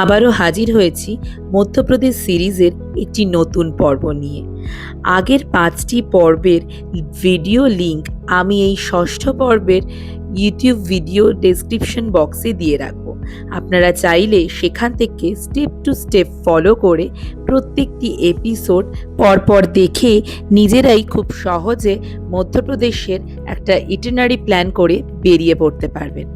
আবারও হাজির হয়েছি মধ্যপ্রদেশ সিরিজের একটি নতুন পর্ব নিয়ে। আগের ৫টি পর্বের ভিডিও লিংক আমি এই ষষ্ঠ পর্বের ইউটিউব ভিডিও ডেসক্রিপশন বক্সে দিয়ে রাখবো। আপনারা চাইলে সেখান থেকে স্টেপ টু স্টেপ ফলো করে প্রত্যেকটি এপিসোড পরপর দেখে নিজেরাই খুব সহজে মধ্যপ্রদেশের একটা ইটিনারি প্ল্যান করে বেরিয়ে পড়তে পারবেন।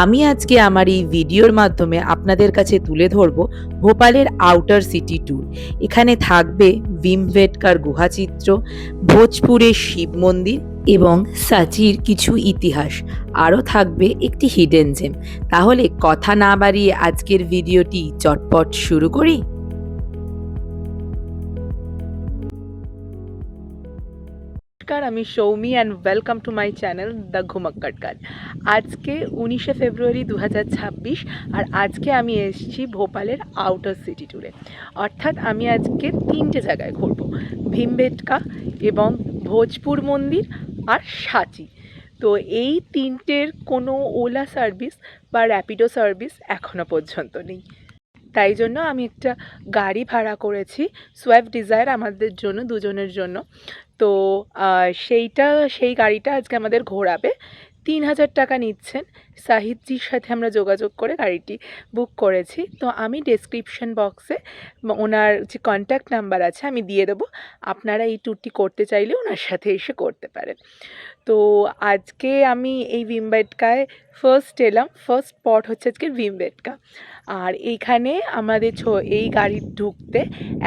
আমি আজকে আমার এই ভিডিওর মাধ্যমে আপনাদের কাছে তুলে ধরব ভোপালের আউটার সিটি ট্যুর। এখানে থাকবে ভীমবেটকার গুহাচিত্র, ভোজপুরের শিব মন্দির এবং সাঁচির কিছু ইতিহাস, আরও থাকবে একটি হিডেন জেম। তাহলে কথা না বাড়িয়ে আজকের ভিডিওটি চটপট শুরু করি। আমি Soumi and welcome to my channel the Ghumakkar girl. আজকে 19শে ফেব্রুয়ারি 2026 আর আজকে আমি এসেছি ভোপালের আউটার সিটি ট্যুরে। অর্থাৎ আমি আজকে 3টে জায়গায় ঘুরবো, ভীমবেটকা এবং ভোজপুর মন্দির আর সাঁচি। তো এই 3টের কোনো ওলা সার্ভিস বা র্যাপিডো সার্ভিস এখনও পর্যন্ত নেই, তাই জন্য আমি একটা গাড়ি ভাড়া করেছি, সুইফট ডিজায়ার, আমাদের জন্য, দুজনের জন্য। তো সেই গাড়িটা আজকে আমাদের ঘোরাবে। 3000 টাকা নিচ্ছেন। সাহিদজির সাথে আমরা যোগাযোগ করে গাড়িটি বুক করেছি। তো আমি ডেসক্রিপশন বক্সে ওনার যে কন্ট্যাক্ট নাম্বার আছে আমি দিয়ে দেবো, আপনারা এই ট্যুরটি করতে চাইলে ওনার সাথে এসে করতে পারেন। তো আজকে আমি এই ভীমবেটকায় ফার্স্ট এলাম। ফার্স্ট স্পট হচ্ছে আজকে ভীমবেটকা। আর এইখানে আমাদের এই গাড়ি ঢুকতে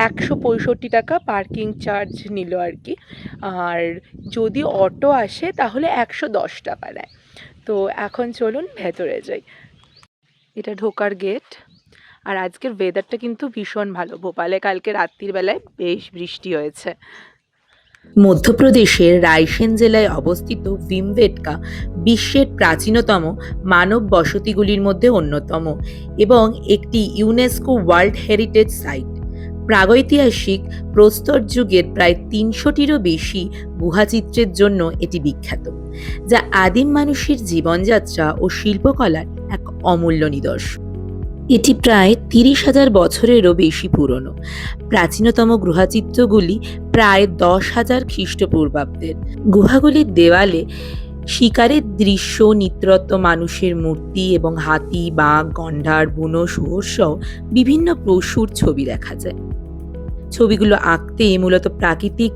165 টাকা পার্কিং চার্জ নিল আর কি। আর যদি অটো আসে তাহলে 110 টাকা নেয়। তো এখন চলুন ভেতরে যাই। এটা ঢোকার গেট। আর আজকের ওয়েদারটা কিন্তু ভীষণ ভালো। ভোপালে কালকে রাত্রির বেলায় বেশ বৃষ্টি হয়েছে। মধ্যপ্রদেশের রায়সেন জেলায় অবস্থিত ভীমবেটকা বিশ্বের প্রাচীনতম মানব বসতিগুলির মধ্যে অন্যতম এবং একটি ইউনেস্কো ওয়ার্ল্ড হেরিটেজ সাইট। প্রাগৈতিহাসিক প্রস্তর যুগের প্রায় 300টিরও বেশি গুহাচিত্রের জন্য এটি বিখ্যাত, যা আদিম মানুষের জীবনযাত্রা ও শিল্পকলার এক অমূল্য নিদর্শন। এটি প্রায় 30,000 বছরেরও বেশি পুরনো। প্রাচীনতম গুহাচিত্রগুলি প্রায় 10,000 খ্রিস্টপূর্বাব্দের। গুহাগুলির দেওয়ালে শিকারের দৃশ্য, নিত্যরত মানুষের মূর্তি এবং হাতি, বাঘ, গন্ডার, বুনো, শুয়োর সহ বিভিন্ন পশুর ছবি দেখা যায়। ছবিগুলো আঁকতে মূলত প্রাকৃতিক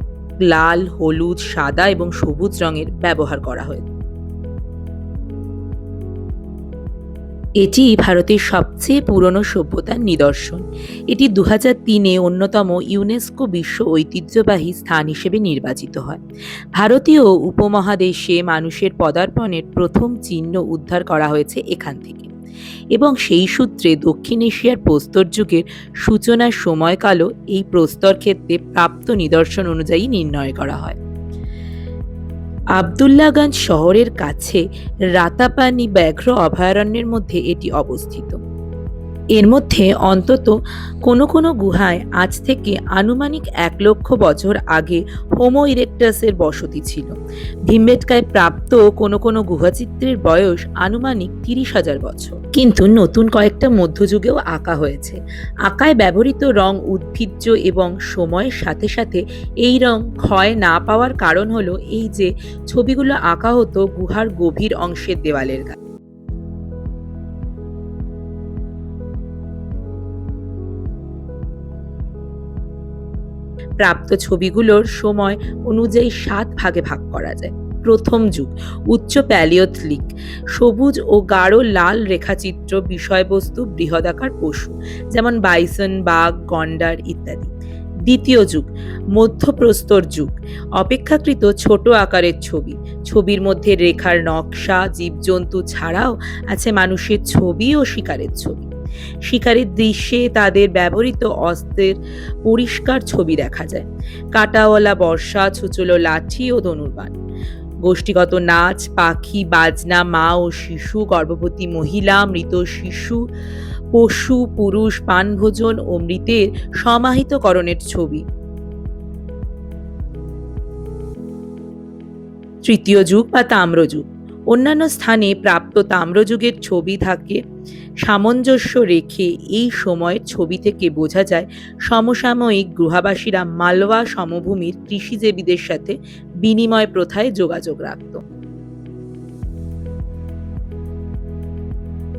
লাল, হলুদ, সাদা এবং সবুজ রঙের ব্যবহার করা হয়েছে। এটি ভারতের সবচেয়ে পুরনো সভ্যতার নিদর্শন। এটি 2003-এ অন্যতম ইউনেস্কো বিশ্ব ঐতিহ্যবাহী স্থান হিসেবে নির্বাচিত হয়। ভারতীয় উপমহাদেশে মানুষের পদার্পণের প্রথম চিহ্ন উদ্ধার করা হয়েছে এখান থেকে এবং সেই সূত্রে দক্ষিণ এশিয়ার প্রস্তর যুগের সূচনার সময়কালও এই প্রস্তর ক্ষেত্রে প্রাপ্ত নিদর্শন অনুযায়ী নির্ণয় করা হয়। আবদুল্লাগঞ্জ শহরের কাছে রাতাপানি ব্যাঘ্র অভয়ারণ্যের মধ্যে এটি অবস্থিত। এর মধ্যে অন্তত কোনো গুহায় আজ থেকে আনুমানিক 1 লক্ষ বছর আগে হোমো ইরেক্টাসের বসতি ছিল। ভীমবেটকায় প্রাপ্ত কোনো গুহাচিত্রের বয়স আনুমানিক 30,000 বছর। কিন্তু নতুন কয়েকটা মধ্যযুগেও আঁকা হয়েছে। আঁকায় ব্যবহৃত রং উদ্ভিজ্জ এবং সময়ের সাথে সাথে এই রং ক্ষয় না পাওয়ার কারণ হলো এই যে ছবিগুলো আঁকা হতো গুহার গভীর অংশের দেওয়ালের গায়ে। প্রাপ্ত ছবিগুলোর সময় অনুযায়ী 7 ভাগে ভাগ করা যায়। প্রথম যুগ, উচ্চ প্যালিওথলিক, সবুজ ও গাঢ় লাল রেখাচিত্র, বিষয়বস্তু বৃহদাকার পশু যেমন বাইসন, বাঘ, গন্ডার ইত্যাদি। দ্বিতীয় যুগ, মধ্যপ্রস্তর যুগ, অপেক্ষাকৃত ছোট আকারের ছবি। ছবির মধ্যে রেখার নকশা, জীবজন্তু ছাড়াও আছে মানুষের ছবি ও শিকারের ছবি। শিকারের দৃশ্যে তাদের ব্যবহৃত অস্ত্রের পরিষ্কার ছবি দেখা যায়। কাঁটাওয়ালা বর্ষা, ছুচলো লাঠি ও ধনুর্বাণ। গোষ্ঠীগত নাচ, পাখি, বাজনা, মা ও শিশু, গর্ভবতী মহিলা, মৃত শিশু, পশু, পুরুষ, পানভোজন ও মৃতের সমাহিতকরণের ছবি। তৃতীয় যুগ বা তাম্রযুগ, অন্যান্য স্থানে প্রাপ্ত তাম্রযুগের ছবি থাকে। সামঞ্জস্য রেখে এই সময়ের ছবি থেকে বোঝা যায় সমসাময়িক গুহাবাসীরা মালওয়া সমভূমির কৃষিজীবীদের সাথে বিনিময় প্রথায় যোগাযোগ রাখত।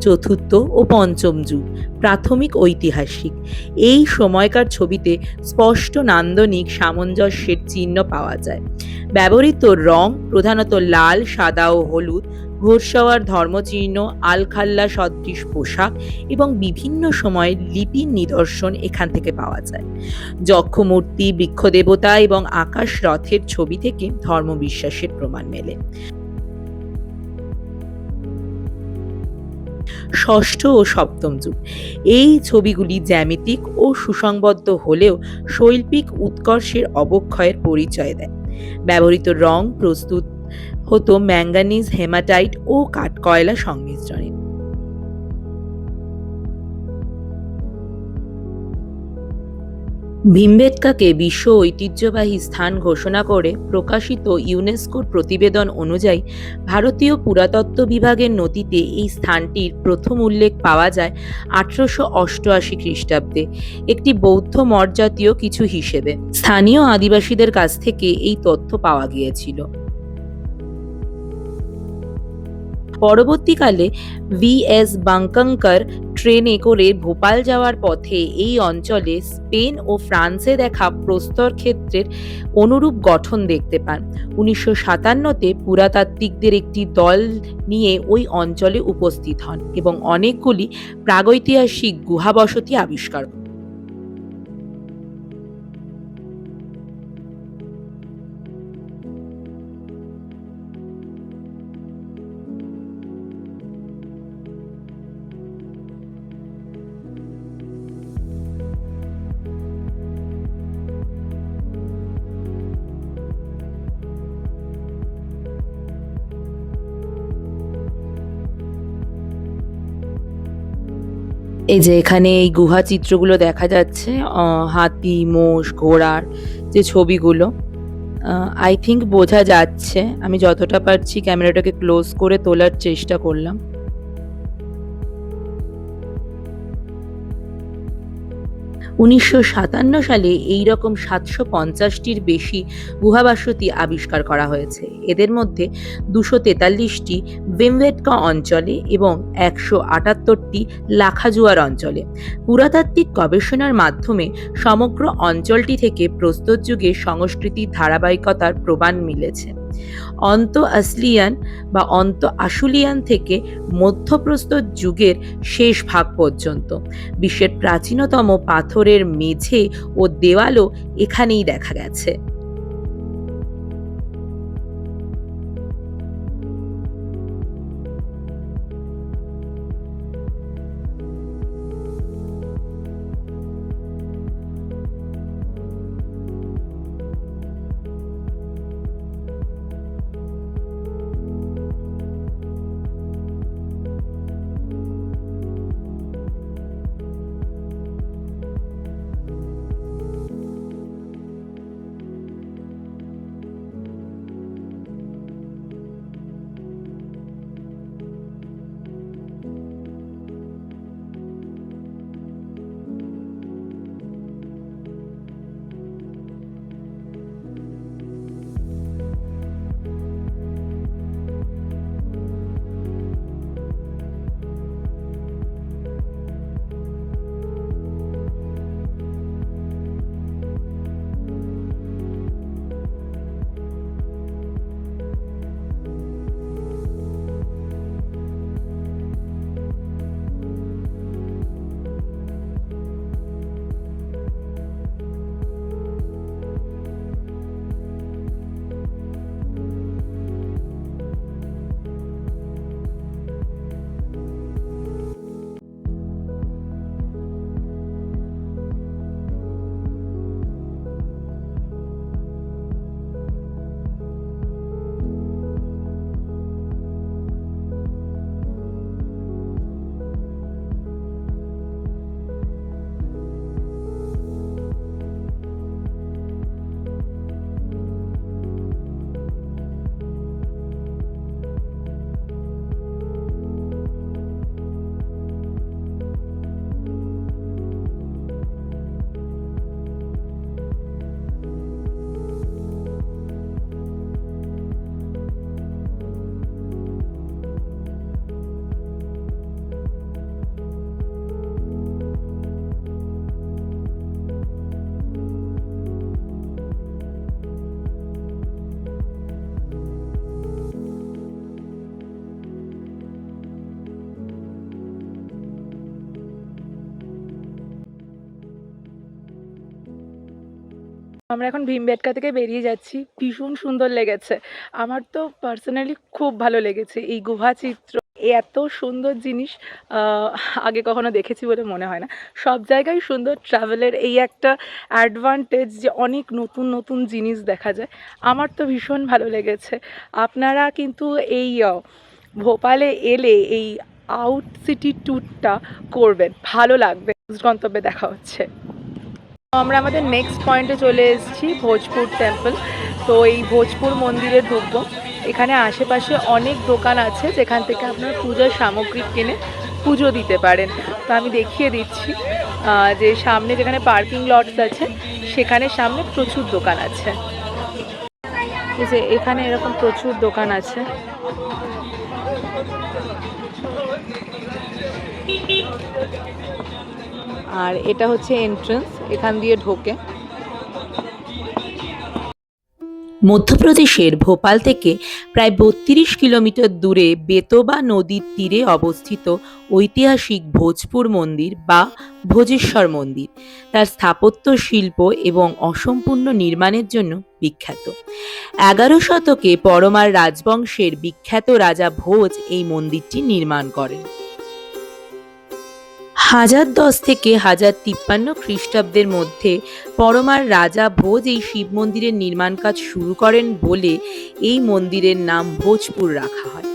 চতুর্থ ও পঞ্চম যুগ প্রাথমিক ঐতিহাসিক। এই সময়কার ছবিতে স্পষ্ট নান্দনিক সামঞ্জস্যের চিহ্ন পাওয়া যায়। ব্যবহৃত রং প্রধানত লাল, সাদা ও হলুদ, ঘোড়সওয়ার ধর্মচিহ্ন, আলখাল্লা সদৃশ পোশাক এবং বিভিন্ন সময়ের লিপির নিদর্শন এখান থেকে পাওয়া যায়। যক্ষমূর্তি, বৃক্ষদেবতা এবং আকাশ রথের ছবি থেকে ধর্মবিশ্বাসের প্রমাণ মেলে। ষষ্ঠ ও সপ্তম যুগ এই ছবিগুলি জ্যামিতিক ও সুসংবদ্ধ হলেও শৈল্পিক উৎকর্ষের অবক্ষয়ের পরিচয় দেয়। ব্যবহৃত রং প্রস্তুত হতো ম্যাঙ্গানিজ, হেমাটাইট ও কাঠকয়লা সংমিশ্রণে। ভীমবেটকাকে বিশ্ব ঐতিহ্যবাহী স্থান ঘোষণা করে প্রকাশিত ইউনেস্কোর প্রতিবেদন অনুযায়ী ভারতীয় পুরাতত্ত্ব বিভাগের নথিতে এই স্থানটির প্রথম উল্লেখ পাওয়া যায় 1888 খ্রিস্টাব্দে একটি বৌদ্ধ মঠজাতীয় কিছু হিসেবে। স্থানীয় আদিবাসীদের কাছ থেকে এই তথ্য পাওয়া গিয়েছিল। পরবর্তীকালে VS বাঙ্কাঙ্কর ট্রেনে করে ভোপাল যাওয়ার পথে এই অঞ্চলে স্পেন ও ফ্রান্সে দেখা প্রস্তর ক্ষেত্রের অনুরূপ গঠন দেখতে পান। 1957-তে পুরাতাত্ত্বিকদের একটি দল নিয়ে ওই অঞ্চলে উপস্থিত হন এবং অনেকগুলি প্রাগৈতিহাসিক গুহাবসতি আবিষ্কার করেন। এই যে এখানে এই গুহা চিত্রগুলো দেখা যাচ্ছে, হাতি, মোষ, ঘোড়ার যে ছবিগুলো আই থিঙ্ক বোঝা যাচ্ছে। আমি যতটা পারছি ক্যামেরাটাকে ক্লোজ করে তোলার চেষ্টা করলাম। 1957 সালে এই রকম 750টির বেশি গুহাবসতি আবিষ্কার করা হয়েছে। এদের মধ্যে 243টি ভীমবেটকা অঞ্চলে এবং 178টি লাখাজুয়ার অঞ্চলে। পুরাতাত্ত্বিক গবেষণার মাধ্যমে সমগ্র অঞ্চলটি থেকে প্রস্তর যুগের সংস্কৃতির ধারাবাহিকতার প্রমাণ মিলেছে। অন্ত আসলিয়ান বা অন্ত আশুলিয়ান থেকে মধ্যপ্রস্তর যুগের শেষ ভাগ পর্যন্ত বিশ্বের প্রাচীনতম পাথরের মেঝে ও দেওয়ালও এখানেই দেখা গেছে। আমরা এখন ভীমবেটকা থেকে বেরিয়ে যাচ্ছি। ভীষণ সুন্দর লেগেছে। আমার তো পার্সোনালি খুব ভালো লেগেছে এই গুহা চিত্র। এত সুন্দর জিনিস আ আগে কখনো দেখেছি বলে মনে হয় না। সব জায়গায় সুন্দর, ট্রাভেলের এই একটা অ্যাডভান্টেজ যে অনেক নতুন, নতুন জিনিস দেখা যায়। আমার তো ভীষণ ভালো লেগেছে। আপনারা কিন্তু এই ভোপালে এলে এই আউট সিটি ট্যুরটা করবেন। ভালো লাগবে। নেক্সট গন্তব্যে দেখা হচ্ছে। আমরা আমাদের নেক্সট পয়েন্টে চলে এসেছি, ভোজপুর টেম্পল। তো এই ভোজপুর মন্দিরে ঢুকবো। এখানে আশেপাশে অনেক দোকান আছে যেখান থেকে আপনার পূজার সামগ্রী কিনে পুজো দিতে পারেন। তো আমি দেখিয়ে দিচ্ছি যে সামনে যেখানে পার্কিং লটস আছে সেখানে সামনে প্রচুর দোকান আছে। এই যে এখানে এরকম প্রচুর দোকান আছে। আর এটা হচ্ছে এন্ট্রান্স, এখান দিয়ে ঢোকে। মধ্যপ্রদেশের ভোপাল থেকে প্রায় ৩২ কিলোমিটার দূরে বেতবা নদীর তীরে অবস্থিত ঐতিহাসিক ভোজপুর মন্দির বা ভোজেশ্বর মন্দির তার স্থাপত্য শিল্প এবং অসম্পূর্ণ নির্মাণের জন্য বিখ্যাত। ১১ শতকে পরমার রাজবংশের বিখ্যাত রাজা ভোজ এই মন্দিরটি নির্মাণ করেন। ১০১০ থেকে ১০৫৩ খ্রিস্টাব্দের মধ্যে পরমার রাজা ভোজ এই শিব মন্দিরের নির্মাণ কাজ শুরু করেন বলে এই মন্দিরের নাম ভোজপুর রাখা হয়।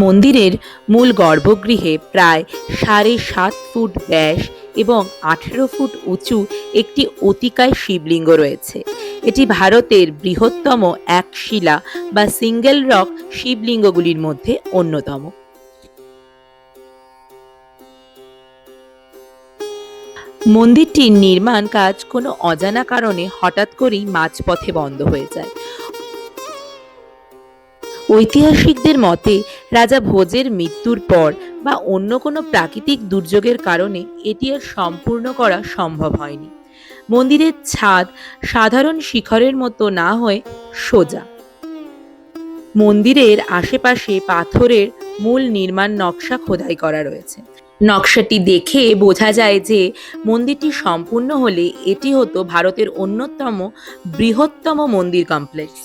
মন্দিরের মূল গর্ভগৃহে প্রায় ৭.৫ ফুট ব্যাস এবং ১৮ ফুট উঁচু একটি অতিকায় শিবলিঙ্গ রয়েছে। এটি ভারতের বৃহত্তম একশিলা বা সিঙ্গেল রক শিবলিঙ্গগুলির মধ্যে অন্যতম। মন্দিরটির নির্মাণ কাজ কোনো অজানা কারণে হঠাৎ করেই মাঝপথে বন্ধ হয়ে যায়। ঐতিহাসিকদের মতে রাজা ভোজের মৃত্যুর পর বা অন্য কোনো প্রাকৃতিক দুর্যোগের কারণে এটি আর সম্পূর্ণ করা সম্ভব হয়নি। মন্দিরের ছাদ সাধারণ শিখরের মতো না হয়ে সোজা। মন্দিরের আশেপাশে পাথরের মূল নির্মাণ নকশা খোদাই করা রয়েছে। নকশাটি দেখে বোঝা যায় যে মন্দিরটি সম্পূর্ণ হলে এটি হতো ভারতের অন্যতম বৃহত্তম মন্দির কমপ্লেক্স।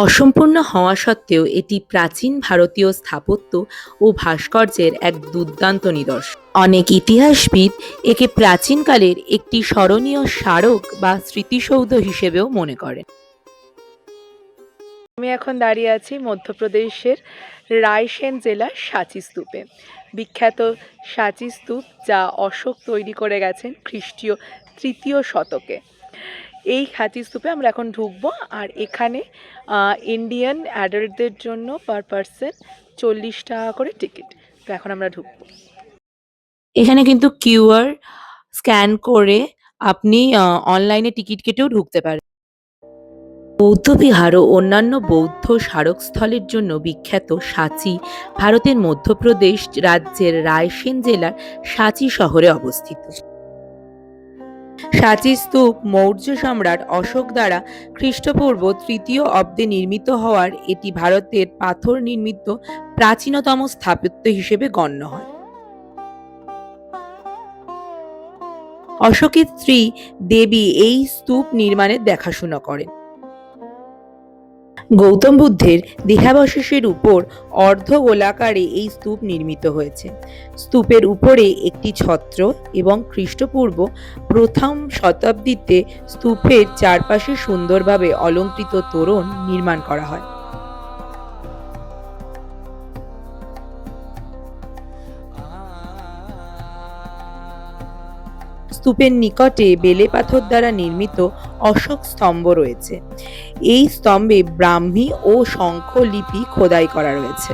অসম্পূর্ণ হওয়া সত্ত্বেও এটি প্রাচীন ভারতীয় স্থাপত্য ও ভাস্কর্যের এক দুর্দান্ত নিদর্শন। অনেক ইতিহাসবিদ একে প্রাচীনকালের একটি স্মরণীয় স্মারক বা স্মৃতিসৌধ হিসেবেও মনে করেন। আমি এখন দাঁড়িয়ে আছি মধ্যপ্রদেশের রায়সেন জেলার সাঁচি স্তূপে। বিখ্যাত সাঁচি স্তূপ যা অশোক তৈরি করে গেছেন খ্রিস্টীয় ৩য় শতকে। এই সাঁচি স্তূপে আমরা এখন ঢুকবো। আর এখানে ইন্ডিয়ান অ্যাডাল্টদের জন্য পার পারসন ৪০ টাকা করে টিকিট। তো এখন আমরা ঢুকবো। এখানে কিন্তু কিউআর স্ক্যান করে আপনি অনলাইনে টিকিট কেটেও ঢুকতে পারেন। বৌদ্ধবিহার ও অন্যান্য বৌদ্ধ স্মারকস্থলের জন্য বিখ্যাত সাঁচি ভারতের মধ্যপ্রদেশ রাজ্যের রায়সেন জেলার সাঁচি শহরে অবস্থিত। সাঁচি স্তূপ মৌর্য সম্রাট অশোক দ্বারা খ্রিস্টপূর্ব ৩য় অব্দে নির্মিত হওয়ার এটি ভারতের পাথর নির্মিত প্রাচীনতম স্থাপত্য হিসেবে গণ্য হয়। অশোকের স্ত্রী দেবী এই স্তূপ নির্মাণের দেখাশোনা করেন। গৌতম বুদ্ধের দেহাবশেষের উপর অর্ধ গোলাকারে এই স্তূপ নির্মিত হয়েছে। স্তূপের উপরে একটি ছত্র এবং খ্রিস্টপূর্ব প্রথম শতাব্দীতে স্তূপের চারপাশে সুন্দরভাবে অলঙ্কৃত তোরণ নির্মাণ করা হয়। স্তূপের নিকটে বেলে পাথর দ্বারা নির্মিত অশোক স্তম্ভ রয়েছে। এই স্তম্ভে ব্রাহ্মী ও শঙ্খ লিপি খোদাই করা রয়েছে।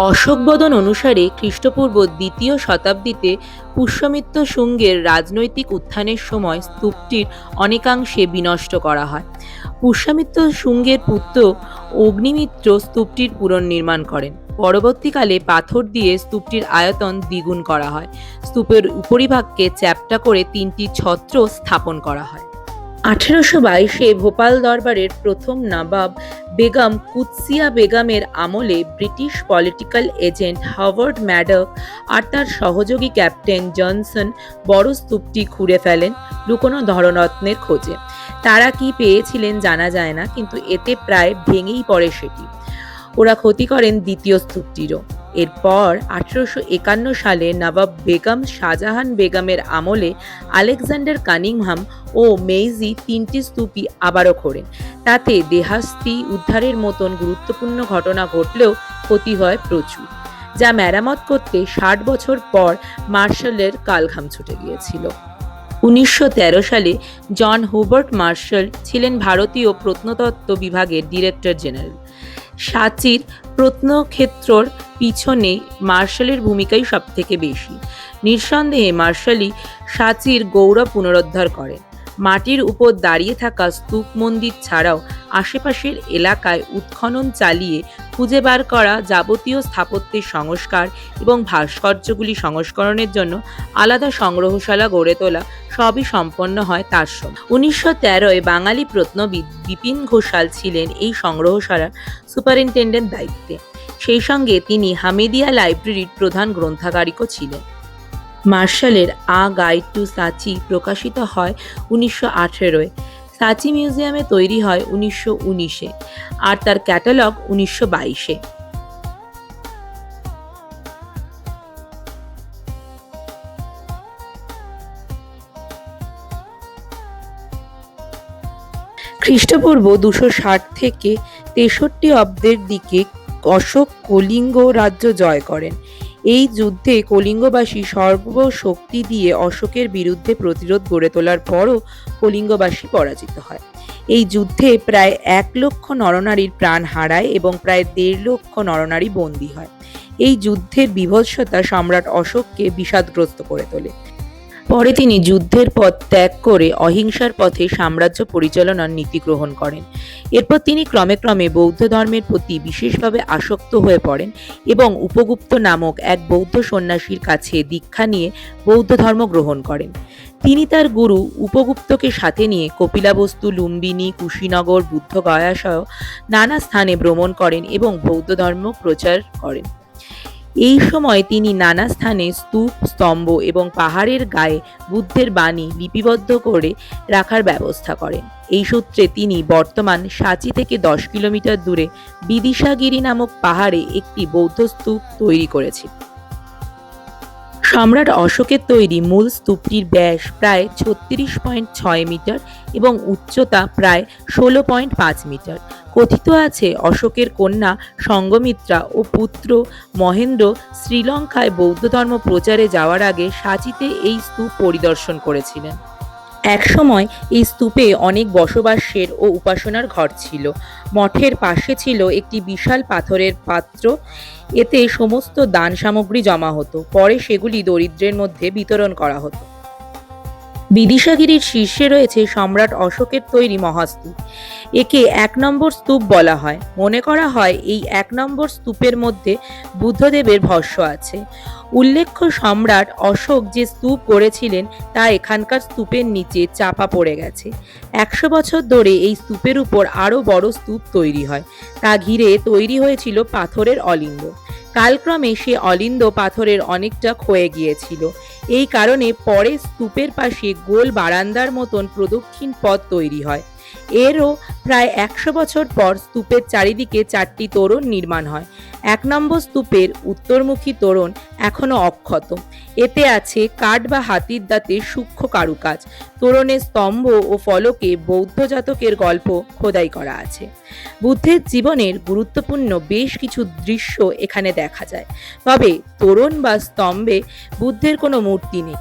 অশোকবদন অনুসারে খ্রিস্টপূর্ব 2য় শতাব্দীতে পুষ্যমিত্র শুঙ্গের রাজনৈতিক উত্থানের সময় স্তূপটির অনেকাংশে বিনষ্ট করা হয়। পুষ্যমিত্র শুঙ্গের পুত্র অগ্নিমিত্র স্তূপটির পুনর্নির্মাণ করেন। পরবর্তীকালে পাথর দিয়ে স্তূপটির আয়তন দ্বিগুণ করা হয়। স্তূপের উপরিভাগকে চ্যাপ্টা করে 3টি ছত্র স্থাপন করা হয়। 1822-এ ভোপাল দরবারের প্রথম নবাব বেগম কুৎসিয়া বেগমের আমলে British political agent Howard Maddock আর তার সহযোগী ক্যাপ্টেন জনসন বড় স্তূপটি খুঁড়ে ফেলেন লুকোনো ধনরত্নের খোঁজে। তারা কি পেয়েছিলেন জানা যায় না, কিন্তু এতে প্রায় ভেঙেই পড়ে সেটি। ওরা ক্ষতি করেন দ্বিতীয় স্তূপটিরও। এরপর 1851 সালে নবাব বেগম শাহজাহান বেগমের আমলে আলেকজান্ডার কানিংহাম ও মেইজি 3টি স্তূপই আবারও খোঁড়েন। তাতে দেহাস্তি উদ্ধারের মতন গুরুত্বপূর্ণ ঘটনা ঘটলেও ক্ষতি হয় প্রচুর, যা মেরামত করতে 60 বছর পর মার্শালের কালঘাম ছুটে গিয়েছিল। 1913 সালে জন হুবার্ট মার্শাল ছিলেন ভারতীয় প্রত্নতত্ত্ব বিভাগের ডিরেক্টর জেনারেল। সাঁচির প্রত্নক্ষেত্রর পিছনে মার্শালের ভূমিকাই সবথেকে বেশি। নিঃসন্দেহে মার্শালই সাঁচির গৌরব পুনরুদ্ধার করেন। মাটির উপর দাঁড়িয়ে থাকা স্তূপ মন্দির ছাড়াও আশেপাশের এলাকায় উৎখনন চালিয়ে খুঁজে বার করা যাবতীয় স্থাপত্যের সংস্কার এবং ভাস্কর্যগুলি সংস্করণের জন্য আলাদা সংগ্রহশালা গড়ে তোলা সবই সম্পন্ন হয় তার সময়। 1913-এ বাঙালি প্রত্নবিদ বিপিন ঘোষাল ছিলেন এই সংগ্রহশালার সুপারিনটেন্ডেন্ট দায়িত্বে। সেই সঙ্গে তিনি হামিদিয়া লাইব্রেরির প্রধান গ্রন্থাগারিকও ছিলেন। মার্শালের আ গাইড টু সাঁচি প্রকাশিত হয় 1918-এ। সাঁচি মিউজিয়ামে তৈরি হয় 1919-এ আর তার ক্যাটালগ 1922-এ। খ্রিস্টপূর্ব 260 থেকে 63 অব্দের দিকে অশোক কলিঙ্গ রাজ্য জয় করেন। এই যুদ্ধে কলিঙ্গবাসী সর্বশক্তি দিয়ে অশোকের বিরুদ্ধে প্রতিরোধ গড়ে তোলার পরও কলিঙ্গবাসী পরাজিত হয়। এই যুদ্ধে প্রায় 1 লক্ষ নরনারীর প্রাণ হারায় এবং প্রায় 1.5 লক্ষ নরনারী বন্দী হয়। এই যুদ্ধের বীভৎসতা সম্রাট অশোককে বিষাদগ্রস্ত করে তোলে। পরে তিনি যুদ্ধের পথ ত্যাগ করে অহিংসার পথে সাম্রাজ্য পরিচালনার নীতি গ্রহণ করেন। এরপর তিনি ক্রমে ক্রমে বৌদ্ধ ধর্মের প্রতি বিশেষভাবে আসক্ত হয়ে পড়েন এবং উপগুপ্ত নামক এক বৌদ্ধ সন্ন্যাসীর কাছে দীক্ষা নিয়ে বৌদ্ধ ধর্ম গ্রহণ করেন। তিনি তার গুরু উপগুপ্তকে সাথে নিয়ে কপিলাবস্তু, লুম্বিনী, কুশীনগর, বুদ্ধগয়া সহ নানা স্থানে ভ্রমণ করেন এবং বৌদ্ধ ধর্ম প্রচার করেন। এই সময় তিনি নানা স্থানে স্তূপ, স্তম্ভ এবং পাহাড়ের গায়ে বুদ্ধের বাণী লিপিবদ্ধ করে রাখার ব্যবস্থা করেন। এই সূত্রে তিনি বর্তমান সাঁচি থেকে 10 কিলোমিটার দূরে বিদিশাগিরি নামক পাহাড়ে একটি বৌদ্ধ স্তূপ তৈরি করেছিলেন। সম্রাট অশোকের তৈরি মূল স্তূপটির ব্যাস প্রায় 36.6 মিটার এবং উচ্চতা প্রায় 16.5 মিটার। কথিত আছে অশোকের কন্যা সঙ্ঘমিত্রা ও পুত্র মহেন্দ্র শ্রীলঙ্কায় বৌদ্ধ ধর্ম প্রচারে যাওয়ার আগে সাঁচিতে এই স্তূপ পরিদর্শন করেছিলেন। একসময় এই স্তূপে অনেক বসবাসের ও উপাসনার ঘর ছিল। মঠের পাশে ছিল একটি বিশাল পাথরের পাত্র, এতে সমস্ত দান সামগ্রী জমা হতো। পরে সেগুলি দরিদ্রের মধ্যে বিতরণ করা হতো। বিদিশাগিরির শীর্ষে রয়েছে সম্রাট অশোকের তৈরি মহাস্তূপ। একে 1 নম্বর স্তূপ বলা হয়। মনে করা হয় এই 1 নম্বর স্তূপের মধ্যে বুদ্ধদেবের ভস্ম আছে। উল্লেখ্য, সম্রাট অশোক যে স্তূপ গড়েছিলেন তা এখানকার স্তূপের নিচে চাপা পড়ে গেছে। 100 বছর ধরে এই স্তূপের উপর আরও বড় স্তূপ তৈরি হয়। তা ঘিরে তৈরি হয়েছিল পাথরের অলিন্দ। কালক্রমে সে অলিন্দ পাথরের অনেকটা ক্ষয়ে গিয়েছিল। এই কারণে পরে স্তূপের পাশে গোল বারান্দার মতন প্রদক্ষিণ পথ তৈরি হয়। এরও প্রায় 100 বছর পর স্তূপের চারিদিকে 4টি তোরণ নির্মাণ হয়। 1 নম্বর স্তূপের উত্তরমুখী তোরণ এখনও অক্ষত। এতে আছে কাঠ বা হাতির দাঁতের সূক্ষ্ম কারুকাজ। তোরণের স্তম্ভ ও ফলকে বৌদ্ধ জাতকের গল্প খোদাই করা আছে। বুদ্ধের জীবনের গুরুত্বপূর্ণ বেশ কিছু দৃশ্য এখানে দেখা যায়, তবে তোরণ বা স্তম্ভে বুদ্ধের কোনো মূর্তি নেই।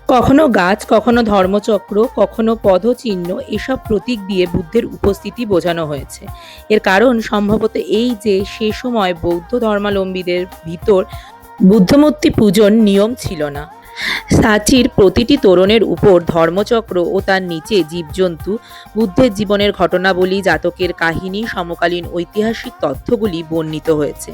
কখনো গাছ, কখনো ধর্মচক্র, কখনো পদচিহ্ন এসব প্রতীক দিয়ে বুদ্ধের উপস্থিতি বোঝানো হয়েছে। এর কারণ সম্ভবত এই যে সে সময় বৌদ্ধ ধর্মাবলম্বীদের ভিতর বুদ্ধমূর্তি পূজন নিয়ম ছিল না। সাচির প্রতিটি তোরণের উপর ধর্মচক্র ও তার নিচে জীবজন্তু, বুদ্ধের জীবনের ঘটনাবলী, জাতকের কাহিনী, সমকালীন ঐতিহাসিক তথ্যগুলি বর্ণিত হয়েছে।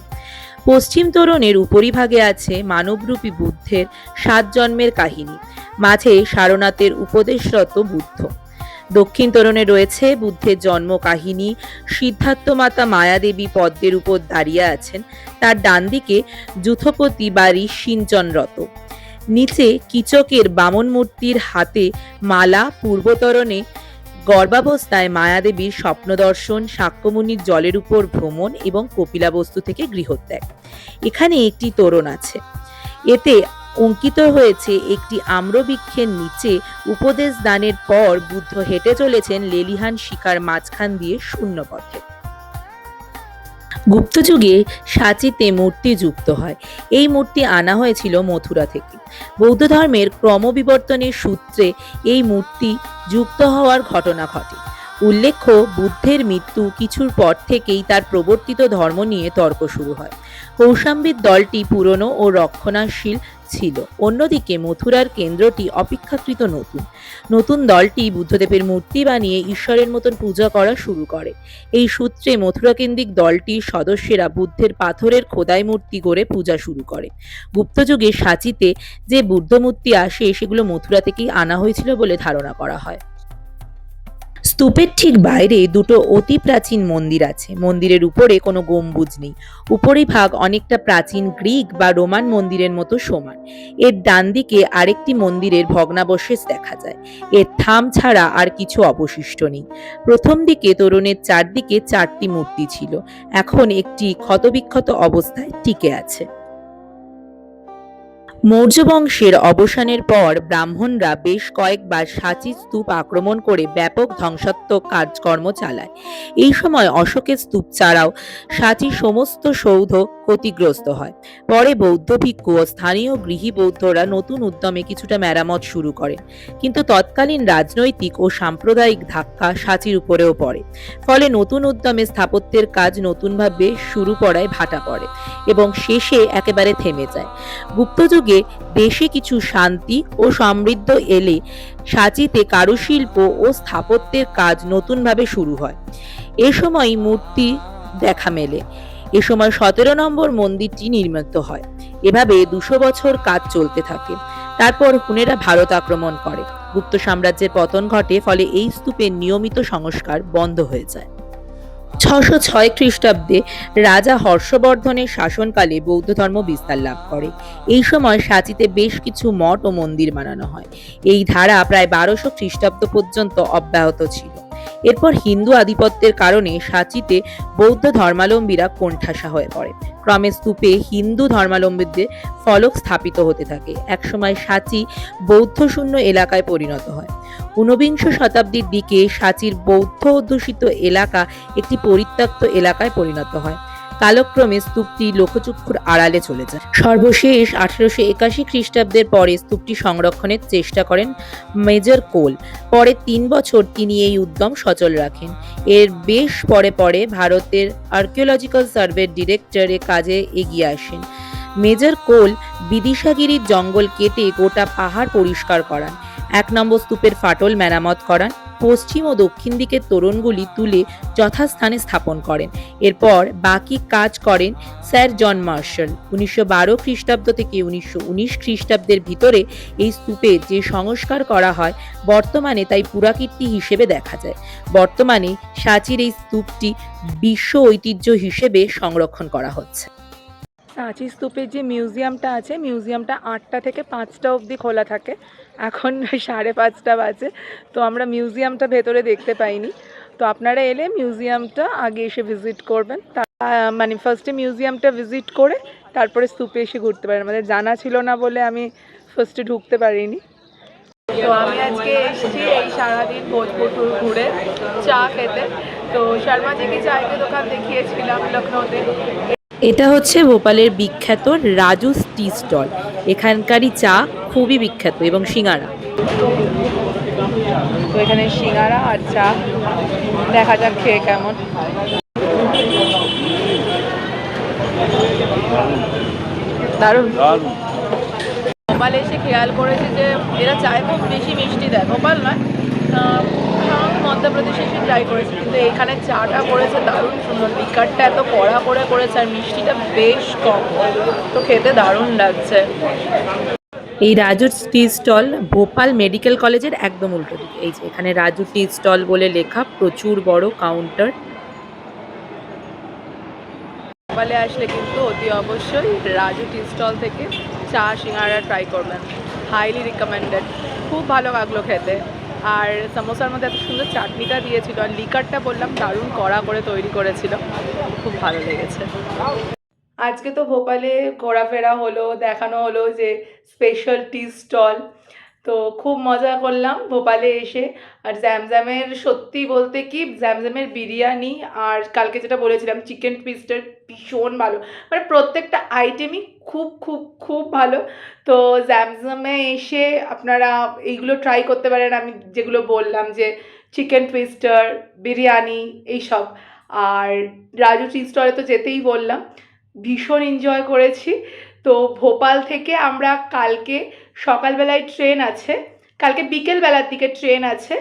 পশ্চিম তোরণের উপরিভাগে আছে মানবরূপী বুদ্ধের 7 জন্মের কাহিনী, মাঝে সারনাথের উপদেশরত বুদ্ধ। দক্ষিণ তোরণে রয়েছে বুদ্ধের জন্ম কাহিনী, সিদ্ধার্থ মাতা মায়াদেবী পদ্মের উপর দাঁড়িয়ে আছেন, তার ডান দিকে যূথপতি বা ঋষিঞ্চনরত। নিচে কীচকের বামন মূর্তির হাতে মালা, পূর্বতরণে গর্ভাবস্থায় মায়াদেবীর স্বপ্নদর্শন, শাক্যমুনির জলের উপর ভ্রমণ এবং কপিলাবস্তু থেকে গৃহত্যাগ। এখানে একটি তোরণ আছে, এতে অঙ্কিত হয়েছে একটি আম্রবৃক্ষের নিচে উপদেশ দানের পর বুদ্ধ হেঁটে চলেছেন লেলিহান শিখার মাঝখান দিয়ে শূন্য পথে। গুপ্তযুগে সাচিতে মূর্তি যুক্ত হয়। এই মূর্তি আনা হয়েছিল মথুরা থেকে। বৌদ্ধ ধর্মের ক্রমবিবর্তনের সূত্রে এই মূর্তি যুক্ত হওয়ার ঘটনা ঘটে। উল্লেখ্য, বুদ্ধের মৃত্যু কিছুর পর থেকেই তার প্রবর্তিত ধর্ম নিয়ে তর্ক শুরু হয়। কৌশাম্বীর দলটি পুরনো ও রক্ষণশীল ছিল, অন্যদিকে মথুরার কেন্দ্রটি অপেক্ষাকৃত নতুন দলটি বুদ্ধদেবের মূর্তি বানিয়ে ঈশ্বরের মতন পূজা করা শুরু করে। এই সূত্রে মথুরা কেন্দ্রিক দলটির সদস্যরা বুদ্ধের পাথরের খোদাই মূর্তি গড়ে পূজা শুরু করে। গুপ্তযুগে সাচিতে যে বুদ্ধ মূর্তি আসে সেগুলো মথুরা থেকেই আনা হয়েছিল বলে ধারণা করা হয়। স্তূপের ঠিক বাইরে দুটো অতি প্রাচীন মন্দির আছে। মন্দিরের উপরে কোনো গম্বুজ নেই। উপরিভাগ অনেকটা প্রাচীন গ্রিক বা রোমান মন্দিরের মতো সমান। এর ডান দিকে আরেকটি মন্দিরের ভগ্নাবশেষ দেখা যায়। এর থাম ছাড়া আর কিছু অবশিষ্ট নেই। প্রথম দিকে তোরণের চারদিকে 4টি মূর্তি ছিল, এখন একটি ক্ষতবিক্ষত অবস্থায় টিকে আছে। মৌর্য বংশের অবসানের পর ব্রাহ্মণরা বেশ কয়েকবার সাচি স্তূপ আক্রমণ করে ব্যাপক ধ্বংসাত্মক কাজকর্ম চালায়। এই সময় অশোকের স্তূপ ছাড়াও সাচির সমস্ত সৌধ ক্ষতিগ্রস্ত হয়। পরে বৌদ্ধ ভিক্ষু ও স্থানীয় গৃহী বৌদ্ধরা নতুন উদ্যমে কিছুটা মেরামত শুরু করেন, কিন্তু তৎকালীন রাজনৈতিক ও সাম্প্রদায়িক ধাক্কা সাচির উপরেও পড়ে। ফলে নতুন উদ্যমে স্থাপত্যের কাজ নতুনভাবে শুরু করায় ভাটা পড়ে এবং শেষে একেবারে থেমে যায়। গুপ্তযুগে দেশে কিছু শান্তি ও সমৃদ্ধ এলে সাচিতে কারুশিল্প ও স্থাপত্যের কাজ নতুনভাবে শুরু হয়। এ সময় মূর্তি দেখা মেলে। এ সময় 17 নম্বর মন্দিরটি নির্মিত হয়। এভাবে 200 বছর কাজ চলতে থাকে। তারপর হুনেরা ভারত আক্রমণ করে। গুপ্ত সাম্রাজ্যের পতন ঘটে, ফলে এই স্তূপের নিয়মিত সংস্কার বন্ধ হয়ে যায়। 606 খ্রিস্টাব্দে রাজা হর্ষবর্ধনের শাসনকালে বৌদ্ধ ধর্ম বিস্তার লাভ করে। এই সময় সাচিতে বেশ কিছু মঠ ও মন্দির বানানো হয়। এই ধারা প্রায় 1200 খ্রিস্টাব্দ পর্যন্ত অব্যাহত ছিল। এরপর হিন্দু আধিপত্যের কারণে সাচিতে বৌদ্ধ ধর্মাবলম্বীরা কোণঠাসা হয়ে পড়ে। ক্রমে স্তূপে হিন্দু ধর্মাবলম্বীদের ফলক স্থাপিত হতে থাকে। একসময় সাচি বৌদ্ধ শূন্য এলাকায় পরিণত হয়। 19বিংশ শতাব্দীর দিকে সাচির বৌদ্ধ অধ্যুষিত এলাকা একটি পরিত্যক্ত এলাকায় পরিণত হয়। কালক্রমে স্তূপটি লোকচক্ষুর আড়ালে চলে যায়। সর্বশেষ 1881 খ্রিস্টাব্দের পরে স্তূপটি সংরক্ষণের চেষ্টা করেন মেজর কোল। পরে 3 বছর তিনি এই উদ্যম সচল রাখেন। এর বেশ পরে ভারতের আর্কিওলজিক্যাল সার্ভের ডিরেক্টর এ কাজে এগিয়ে আসেন। মেজর কোল বিদিশাগিরির জঙ্গল কেটে গোটা পাহাড় পরিষ্কার করান। 1 নম্বর স্তূপের ফাটল মেরামত করান। পশ্চিম ও দক্ষিণ দিকের তোরণগুলি তুলে যথাস্থানে স্থাপন করেন। এরপর বাকি কাজ করেন স্যার জন মার্শাল। 1912 খ্রিস্টাব্দ থেকে 1919 খ্রিস্টাব্দের ভিতরে এই স্তূপের যে সংস্কার করা হয় বর্তমানে তাই পুরাকীর্তি হিসেবে দেখা যায়। বর্তমানে সাচির এই স্তূপটি বিশ্ব ঐতিহ্য হিসেবে সংরক্ষণ করা হচ্ছে। সাঁচি স্তূপের যে মিউজিয়ামটা আছে, মিউজিয়ামটা 8টা থেকে 5টা অবধি খোলা থাকে। এখন 5:30 বাজে, তো আমরা মিউজিয়ামটা ভেতরে দেখতে পাইনি। তো আপনারা এলে মিউজিয়ামটা আগে এসে ভিজিট করবেন। মানে ফার্স্টে মিউজিয়ামটা ভিজিট করে তারপরে স্তূপে এসে ঘুরতে পারেন। আমাদের জানা ছিল না বলে আমি ফার্স্টে ঢুকতে পারিনি। তো আমি আজকে এসেছি এই সারাদিন ভোজপুর ট্যুর ঘুরে চা খেতে। তো শর্মা জি কি চায় কে দোকান দেখিয়েছিলাম লখনৌতে। এটা হচ্ছে ভোপালের বিখ্যাত রাজুস টি স্টল। এখানকারই চা খুবই বিখ্যাত এবং সিঙ্গারা। তো এখানে সিঙ্গারা আর চা, দেখা যাক খেয়ে কেমন। দারুণ। ভোপালে এসে খেয়াল করেছি যে এরা চায় খুব বেশি মিষ্টি দেয়, ভোপাল নয়, মধ্যপ্রদেশে এসে ট্রাই করেছি, কিন্তু এখানে চাটা করেছে দারুণ সুন্দর, লিকারটা এত কড়া করে করেছে আর মিষ্টিটা বেশ কম, তো খেতে দারুণ লাগছে। এই রাজুর টি স্টল ভোপাল মেডিকেল কলেজের একদম উল্টো দিকে। এই যে এখানে রাজু টি স্টল বলে লেখা, প্রচুর বড় কাউন্টার। ভোপালে আসলে কিন্তু অতি অবশ্যই রাজু টি স্টল থেকে চা সিঙ্গারা ট্রাই করবেন, হাইলি রিকমেন্ডেড, খুব ভালো লাগলো খেতে। আর সামোসার মধ্যে এত সুন্দর চাটনিটা দিয়েছিল, আর লিকারটা বললাম দারুণ কড়া করে তৈরি করেছিল, খুব ভালো লেগেছে। আজকে তো ভোপালে ঘোরাফেরা হলো, দেখানো হলো যে স্পেশাল টি স্টল, তো খুব মজা করলাম ভোপালে এসে। আর জ্যামজ্যামের, সত্যি বলতে কি জ্যামজ্যামের বিরিয়ানি আর কালকে যেটা বলেছিলাম চিকেন টুইস্টার ভীষণ ভালো, মানে প্রত্যেকটা আইটেমই খুব খুব খুব ভালো। তো জ্যামজ্যামে এসে আপনারা এইগুলো ট্রাই করতে পারেন, আমি যেগুলো বললাম যে চিকেন টুইস্টার, বিরিয়ানি, এইসব। আর রাজু টি স্টলে তো যেতেই বললাম, ভীষণ এনজয় করেছি। তো ভোপাল থেকে আমরা কালকে সকালবেলায় ট্রেন আছে, কালকে বিকেলবেলার দিকে ট্রেন আছে,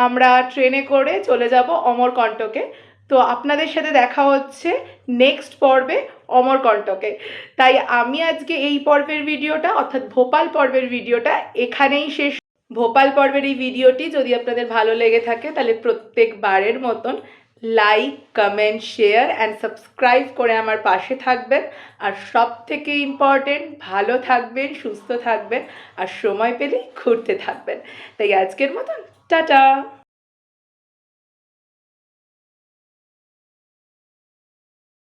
আমরা ট্রেনে করে চলে যাব অমরকণ্টকে। তো আপনাদের সাথে দেখা হচ্ছে নেক্সট পর্বে অমরকণ্টকে। তাই আমি আজকে এই পর্বের ভিডিওটা, অর্থাৎ ভোপাল পর্বের ভিডিওটা এখানেই শেষ। ভোপাল পর্বের এই ভিডিওটি যদি আপনাদের ভালো লেগে থাকে তাহলে প্রত্যেকবারের মতন like, comment, share and subscribe করে আমার পাশে থাকবেন। আর সব থেকে ইম্পর্টেন্ট, ভালো থাকবেন, সুস্থ থাকবেন আর সময় পেলে ঘুরতে থাকবেন। তাই আজকের মতন টাটা।